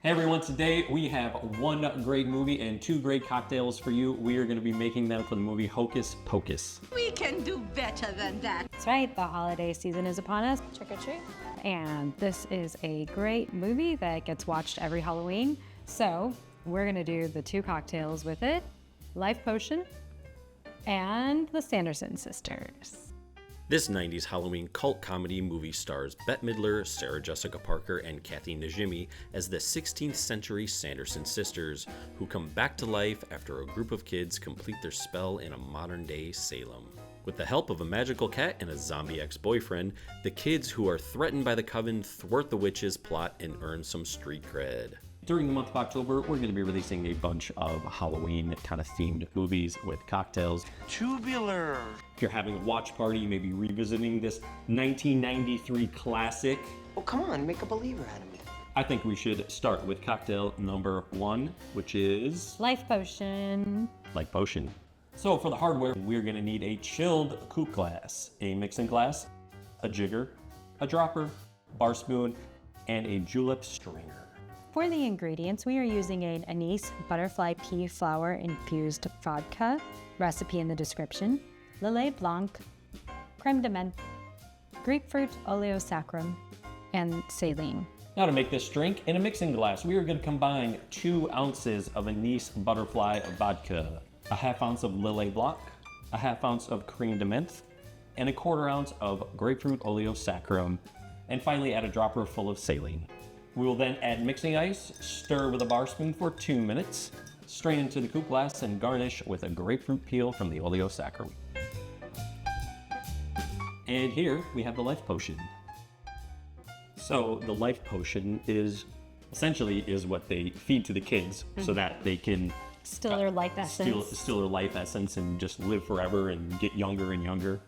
Hey everyone, today we have one great movie and two great cocktails for you. We are going to be making them for the movie Hocus Pocus. We can do better than that. That's right, the holiday season is upon us. Trick or treat. And this is a great movie that gets watched every Halloween. So we're gonna do the two cocktails with it, Life Potion and the Sanderson sisters. This 90s Halloween cult comedy movie stars Bette Midler, Sarah Jessica Parker, and Kathy Najimy as the 16th century Sanderson sisters, who come back to life after a group of kids complete their spell in a modern-day Salem. With the help of a magical cat and a zombie ex-boyfriend, the kids who are threatened by the coven thwart the witches' plot and earn some street cred. During the month of October, we're going to be releasing a bunch of Halloween kind of themed movies with cocktails. Tubular. If you're having a watch party, you may be revisiting this 1993 classic. Oh, come on, make a believer out of me. I think we should start with cocktail number one, which is Life Potion. Life Potion. So for the hardware, we're going to need a chilled coupe glass, a mixing glass, a jigger, a dropper, bar spoon, and a julep strainer. For the ingredients, we are using an Anise Butterfly Pea Flower Infused Vodka, recipe in the description, Lillet Blanc, Creme de Menthe, Grapefruit Oleo Saccharum, and Saline. Now to make this drink, in a mixing glass, we are going to combine 2 ounces of Anise Butterfly Vodka, a half ounce of Lillet Blanc, a half ounce of Creme de Menthe, and a quarter ounce of Grapefruit Oleo Saccharum, and finally add a dropper full of Saline. We will then add mixing ice, stir with a bar spoon for 2 minutes, strain into the coupe glass, and garnish with a grapefruit peel from the Oleo Saccharum. And here we have the Life Potion. So the Life Potion is essentially what they feed to the kids so that they can Still their life essence. Still their life essence and just live forever and get younger and younger.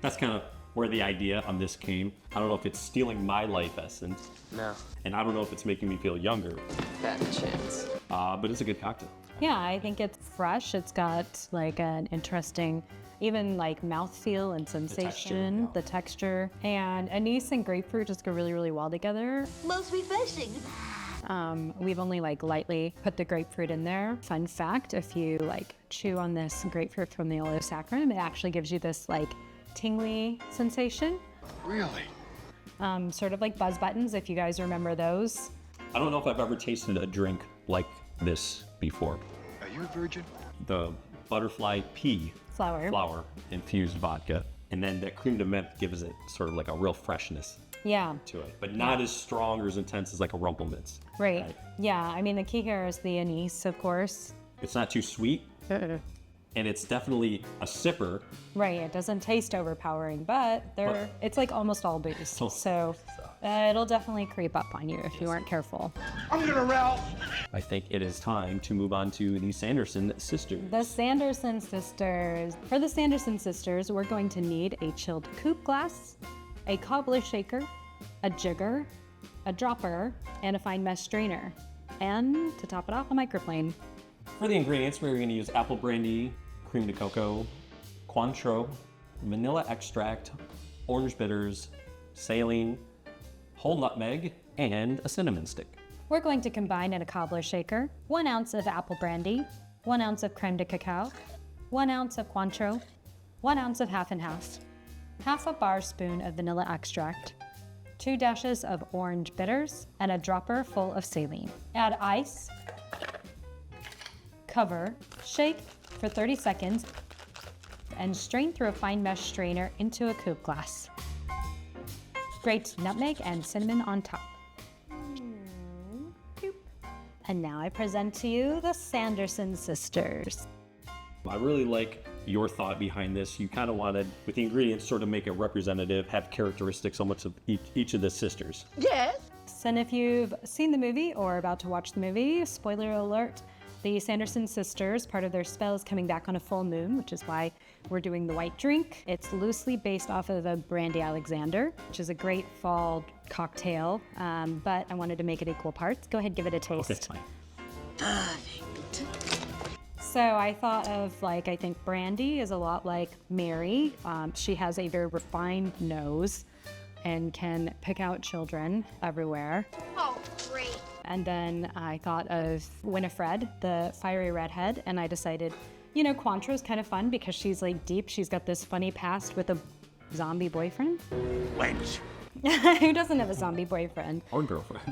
That's kind of where the idea on this came. I don't know if it's stealing my life essence. No. And I don't know if it's making me feel younger. Bad chance. But it's a good cocktail. Yeah, I think it's fresh. It's got like an interesting, even like mouthfeel and sensation, the texture. And anise and grapefruit just go really, really well together. Most refreshing. We've only like lightly put the grapefruit in there. Fun fact, if you like chew on this grapefruit from the Oleo Saccharum, it actually gives you this like tingly sensation. Really? Sort of like buzz buttons, if you guys remember those. I don't know if I've ever tasted a drink like this before. Are you a virgin? The butterfly pea Flower. Infused vodka. And then that creme de menthe gives it sort of like a real freshness Yeah, to it, but not as strong or as intense as like a Rumpelminz. right. Yeah, I mean, the key here is the anise, of course. It's not too sweet, and it's definitely a sipper. Right, it doesn't taste overpowering, but it's like almost all booze. So it'll definitely creep up on you if you aren't careful. I'm gonna Ralph. I think it is time to move on to the Sanderson sisters. The Sanderson sisters. For the Sanderson sisters, we're going to need a chilled coupe glass, a cobbler shaker, a jigger, a dropper, and a fine mesh strainer. And to top it off, a microplane. For the ingredients, we're going to use apple brandy, creme de cocoa, Cointreau, vanilla extract, orange bitters, saline, whole nutmeg, and a cinnamon stick. We're going to combine in a cobbler shaker 1 ounce of apple brandy, 1 ounce of creme de cacao, 1 ounce of Cointreau, 1 ounce of half and half a bar spoon of vanilla extract, 2 dashes of orange bitters, and a dropper full of saline. Add ice, cover, shake for 30 seconds, and strain through a fine mesh strainer into a coupe glass. Grate nutmeg and cinnamon on top. And now I present to you the Sanderson sisters. I really like your thought behind this. You kind of wanted, with the ingredients, sort of make it representative, have characteristics almost of each of the sisters. Yes. And if you've seen the movie or about to watch the movie, spoiler alert, the Sanderson sisters, part of their spell is coming back on a full moon, which is why we're doing the white drink. It's loosely based off of a Brandy Alexander, which is a great fall cocktail, but I wanted to make it equal parts. Go ahead, give it a taste. Okay, fine. So I thought of I think Brandy is a lot like Mary. She has a very refined nose and can pick out children everywhere. Oh, great. And then I thought of Winifred, the fiery redhead, and I decided, you know, Cointreau is kind of fun because she's like deep. She's got this funny past with a zombie boyfriend. Wench. Who doesn't have a zombie boyfriend? Or girlfriend.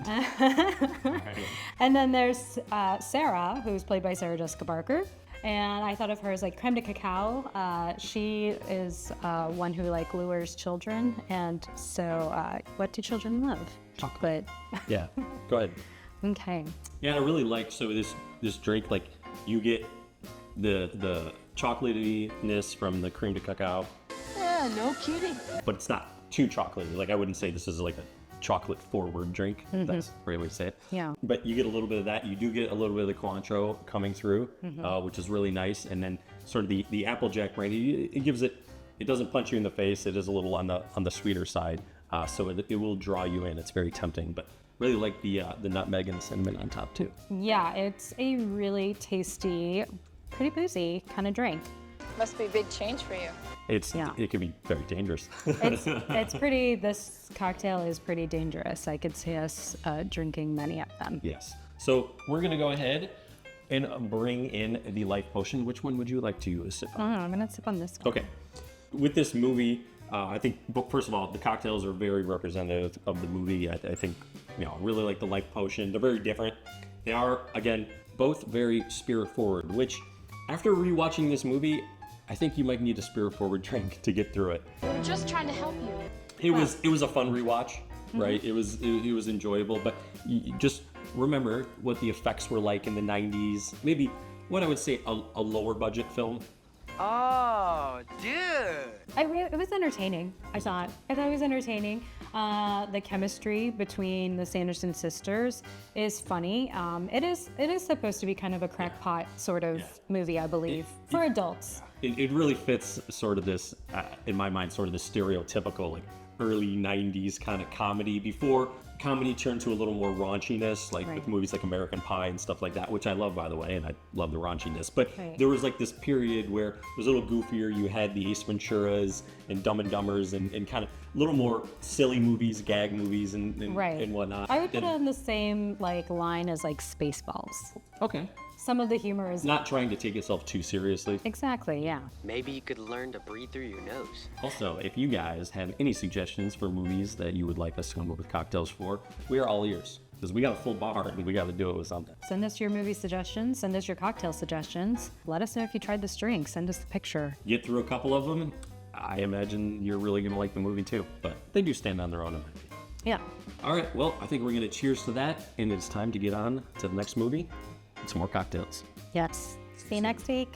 And then there's Sarah, who's played by Sarah Jessica Parker. And I thought of her as like Creme de Cacao. She is one who like lures children. And so what do children love? Chocolate. Yeah, go ahead. Okay. Yeah, and I really like, so this drink, like, you get the chocolatiness from the Creme de Cacao, Yeah, no kidding. but it's not too chocolatey. Like, I wouldn't say this is like a chocolate forward drink. That's the right way to say it. Yeah. But you get a little bit of that. You do get a little bit of the Cointreau coming through, which is really nice. And then sort of the Applejack brandy, it doesn't punch you in the face. It is a little on the sweeter side. So it will draw you in. It's very tempting, but really like the nutmeg and the cinnamon on top too. Yeah, it's a really tasty, pretty boozy kind of drink. Must be a big change for you. It can be very dangerous. This cocktail is pretty dangerous. I could see us drinking many of them. Yes. So we're gonna go ahead and bring in the life potion. Which one would you like to sip on? I'm gonna sip on this one. Okay. With this movie, I think, first of all, the cocktails are very representative of the movie. I think, I really like the life potion. They're very different. They are, again, both very spirit forward, which after rewatching this movie, I think you might need a spirit forward drink to get through it. We're just trying to help you. It was a fun rewatch, right? It was enjoyable, but you just remember what the effects were like in the 90s. Maybe what I would say a lower budget film. Oh, dude. It was entertaining. I thought it was entertaining. The chemistry between the Sanderson sisters is funny. It is supposed to be kind of a crackpot sort of movie, I believe, for adults. It really fits sort of this, in my mind, sort of the stereotypical like early 90s kind of comedy before comedy turned to a little more raunchiness, like with movies like American Pie and stuff like that, which I love, by the way, and I love the raunchiness. But there was like this period where it was a little goofier. You had the Ace Venturas and Dumb and Dumbers and kind of a little more silly movies, gag movies and whatnot. I would put it on the same like line as like Spaceballs. Okay. Some of the humor is Not trying to take yourself too seriously. exactly, yeah. Maybe you could learn to breathe through your nose. Also, if you guys have any suggestions for movies that you would like us to come up with cocktails for, we are all ears. Because we got a full bar and we got to do it with something. Send us your movie suggestions. Send us your cocktail suggestions. Let us know if you tried this drink. Send us the picture. Get through a couple of them, and I imagine you're really going to like the movie too. But they do stand on their own, in my opinion. Yeah. All right, well, I think we're going to cheers to that, and it's time to get on to the next movie and some more cocktails. Yes. See you next week.